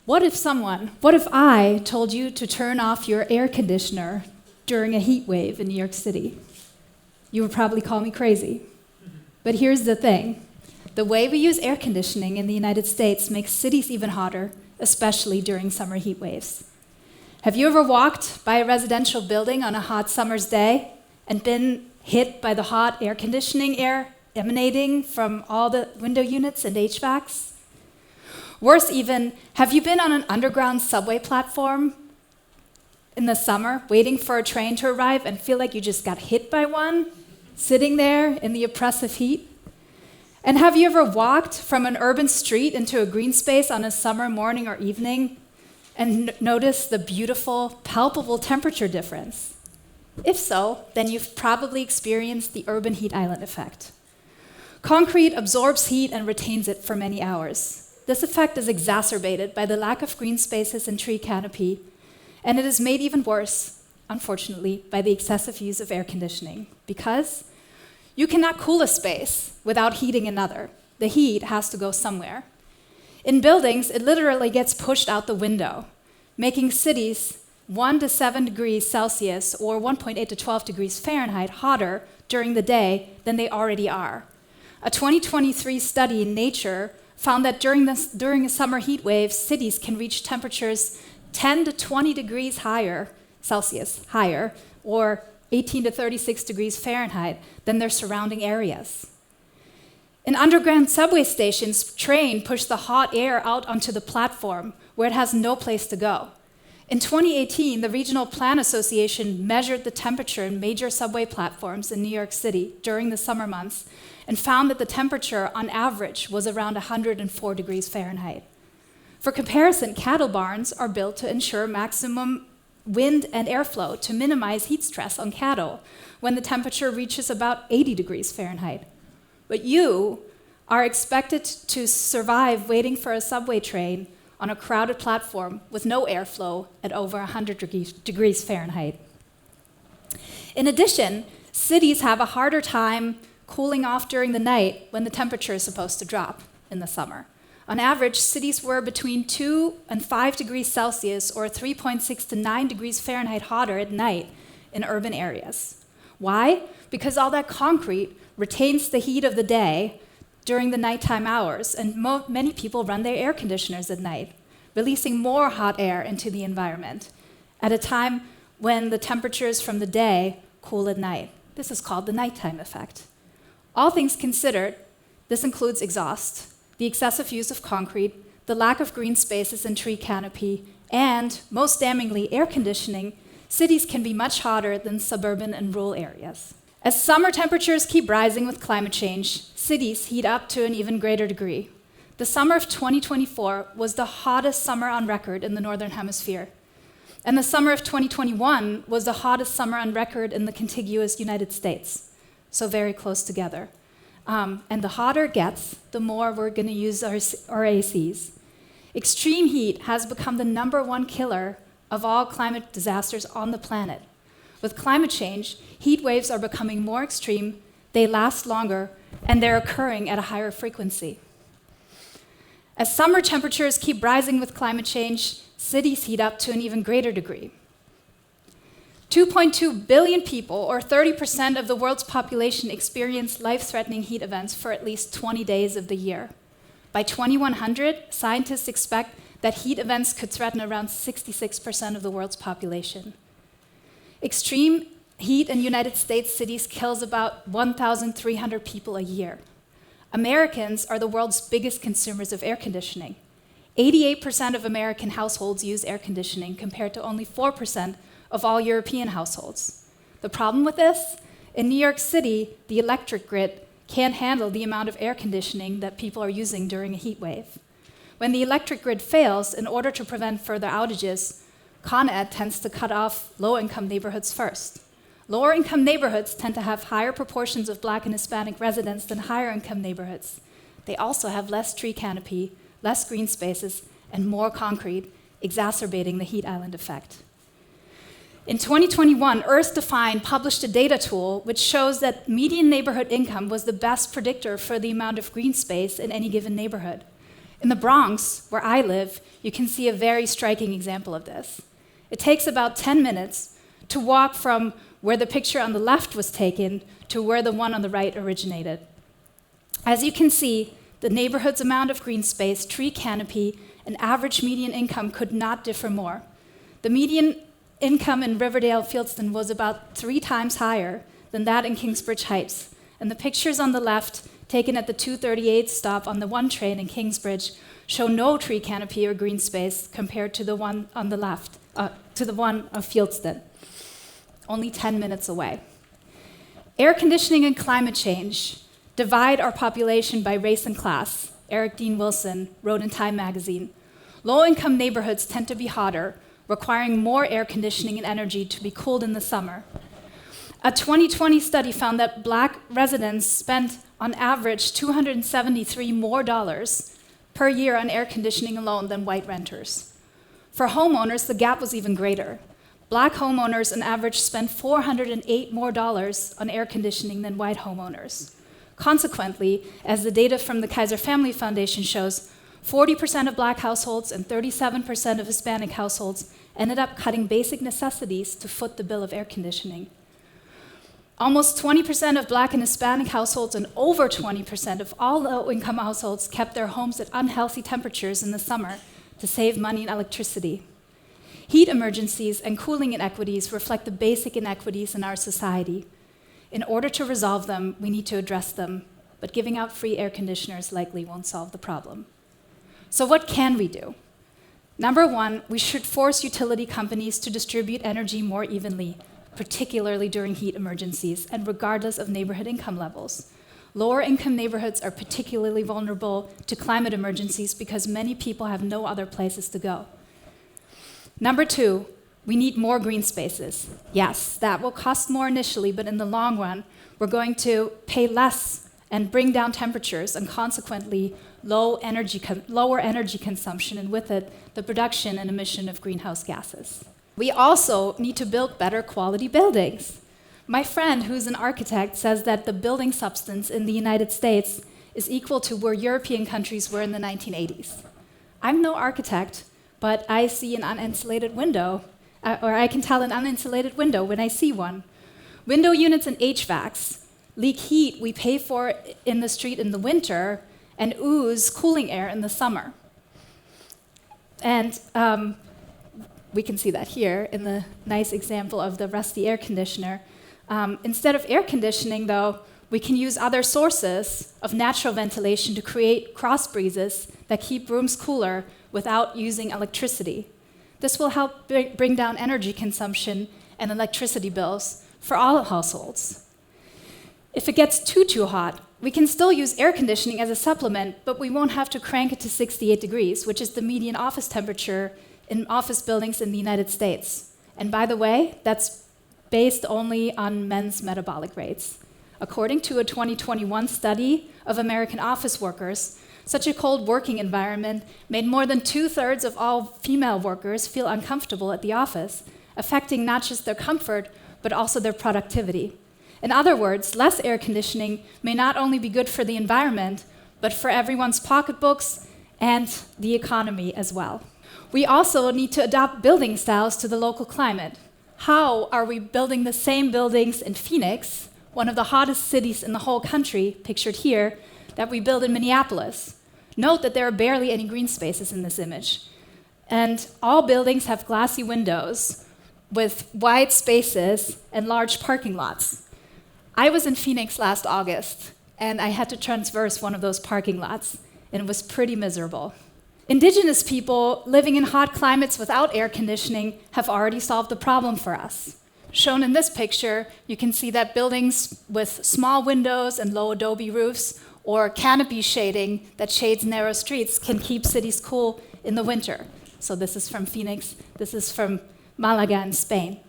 What if I told you to turn off your air conditioner during a heat wave in New York City? You would probably call me crazy. But here's the thing. The way we use air conditioning in the United States makes cities even hotter, especially during summer heat waves. Have you ever walked by a residential building on a hot summer's day and been hit by the hot air conditioning air emanating from all the window units and HVACs? Worse even, have you been on an underground subway platform in the summer waiting for a train to arrive and feel like you just got hit by one, sitting there in the oppressive heat? And have you ever walked from an urban street into a green space on a summer morning or evening and noticed the beautiful, palpable temperature difference? If so, then you've probably experienced the urban heat island effect. Concrete absorbs heat and retains it for many hours. This effect is exacerbated by the lack of green spaces and tree canopy, and it is made even worse, unfortunately, by the excessive use of air conditioning, because you cannot cool a space without heating another. The heat has to go somewhere. In buildings, it literally gets pushed out the window, making cities 1 to 7 degrees Celsius or 1.8 to 12 degrees Fahrenheit hotter during the day than they already are. A 2023 study in Nature found that during a summer heat wave, cities can reach temperatures 10 to 20 degrees Celsius higher, or 18 to 36 degrees Fahrenheit than their surrounding areas. In underground subway stations, trains push the hot air out onto the platform where it has no place to go. In 2018, the Regional Plan Association measured the temperature in major subway platforms in New York City during the summer months and found that the temperature on average was around 104 degrees Fahrenheit. For comparison, cattle barns are built to ensure maximum wind and airflow to minimize heat stress on cattle when the temperature reaches about 80 degrees Fahrenheit. But you are expected to survive waiting for a subway train on a crowded platform with no airflow at over 100 degrees Fahrenheit. In addition, cities have a harder time cooling off during the night when the temperature is supposed to drop in the summer. On average, cities were between 2 and 5 degrees Celsius or 3.6 to 9 degrees Fahrenheit hotter at night in urban areas. Why? Because all that concrete retains the heat of the day during the nighttime hours, and many people run their air conditioners at night, releasing more hot air into the environment at a time when the temperatures from the day cool at night. This is called the nighttime effect. All things considered, this includes exhaust, the excessive use of concrete, the lack of green spaces and tree canopy, and, most damningly, air conditioning. Cities can be much hotter than suburban and rural areas. As summer temperatures keep rising with climate change, cities heat up to an even greater degree. The summer of 2024 was the hottest summer on record in the Northern Hemisphere. And the summer of 2021 was the hottest summer on record in the contiguous United States. So very close together. And the hotter it gets, the more we're going to use our ACs. Extreme heat has become the #1 killer of all climate disasters on the planet. With climate change, heat waves are becoming more extreme, they last longer, and they're occurring at a higher frequency. As summer temperatures keep rising with climate change, cities heat up to an even greater degree. 2.2 billion people, or 30% of the world's population, experience life-threatening heat events for at least 20 days of the year. By 2100, scientists expect that heat events could threaten around 66% of the world's population. Extreme heat in United States cities kills about 1,300 people a year. Americans are the world's biggest consumers of air conditioning. 88% of American households use air conditioning, compared to only 4% of all European households. The problem with this? In New York City, the electric grid can't handle the amount of air conditioning that people are using during a heat wave. When the electric grid fails, in order to prevent further outages, Con Ed tends to cut off low-income neighborhoods first. Lower-income neighborhoods tend to have higher proportions of Black and Hispanic residents than higher-income neighborhoods. They also have less tree canopy, less green spaces, and more concrete, exacerbating the heat island effect. In 2021, Earth-Define published a data tool which shows that median neighborhood income was the best predictor for the amount of green space in any given neighborhood. In the Bronx, where I live, you can see a very striking example of this. It takes about 10 minutes to walk from where the picture on the left was taken to where the one on the right originated. As you can see, the neighborhood's amount of green space, tree canopy, and average median income could not differ more. The median income in Riverdale Fieldston was about 3 times higher than that in Kingsbridge Heights. And the pictures on the left, taken at the 238 stop on the 1 train in Kingsbridge, show no tree canopy or green space compared to the one on the left, to the one of Fieldston, only 10 minutes away. Air conditioning and climate change divide our population by race and class, Eric Dean Wilson wrote in Time magazine. Low-income neighborhoods tend to be hotter, requiring more air conditioning and energy to be cooled in the summer. A 2020 study found that Black residents spent on average $273 more per year on air conditioning alone than white renters. For homeowners, the gap was even greater. Black homeowners on average spent $408 more on air conditioning than white homeowners. Consequently, as the data from the Kaiser Family Foundation shows, 40% of Black households and 37% of Hispanic households ended up cutting basic necessities to foot the bill of air conditioning. Almost 20% of Black and Hispanic households and over 20% of all low-income households kept their homes at unhealthy temperatures in the summer to save money and electricity. Heat emergencies and cooling inequities reflect the basic inequities in our society. In order to resolve them, we need to address them, but giving out free air conditioners likely won't solve the problem. So what can we do? Number 1, we should force utility companies to distribute energy more evenly, particularly during heat emergencies and regardless of neighborhood income levels. Lower income neighborhoods are particularly vulnerable to climate emergencies because many people have no other places to go. Number 2, we need more green spaces. Yes, that will cost more initially, but in the long run, we're going to pay less and bring down temperatures and consequently lower energy consumption, and with it, the production and emission of greenhouse gases. We also need to build better quality buildings. My friend, who's an architect, says that the building substance in the United States is equal to where European countries were in the 1980s. I'm no architect, but I see an uninsulated window, or I can tell an uninsulated window when I see one. Window units and HVACs leak heat we pay for in the street in the winter and ooze cooling air in the summer. And we can see that here in the nice example of the rusty air conditioner. Instead of air conditioning, though, we can use other sources of natural ventilation to create cross breezes that keep rooms cooler without using electricity. This will help bring down energy consumption and electricity bills for all households. If it gets too hot, we can still use air conditioning as a supplement, but we won't have to crank it to 68 degrees, which is the median office temperature in office buildings in the United States. And by the way, that's based only on men's metabolic rates. According to a 2021 study of American office workers, such a cold working environment made more than 2/3 of all female workers feel uncomfortable at the office, affecting not just their comfort, but also their productivity. In other words, less air conditioning may not only be good for the environment, but for everyone's pocketbooks and the economy as well. We also need to adapt building styles to the local climate. How are we building the same buildings in Phoenix, one of the hottest cities in the whole country, pictured here, that we build in Minneapolis? Note that there are barely any green spaces in this image. And all buildings have glassy windows with wide spaces and large parking lots. I was in Phoenix last August, and I had to traverse one of those parking lots, and it was pretty miserable. Indigenous people living in hot climates without air conditioning have already solved the problem for us. Shown in this picture, you can see that buildings with small windows and low adobe roofs or canopy shading that shades narrow streets can keep cities cool in the winter. So this is from Phoenix, this is from Malaga in Spain.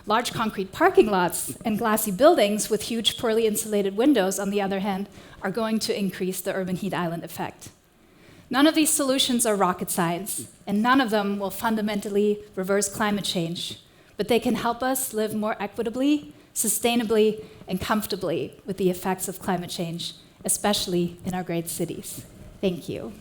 Large concrete parking lots and glassy buildings with huge poorly insulated windows, on the other hand, are going to increase the urban heat island effect. None of these solutions are rocket science, and none of them will fundamentally reverse climate change, but they can help us live more equitably, sustainably, and comfortably with the effects of climate change, especially in our great cities. Thank you.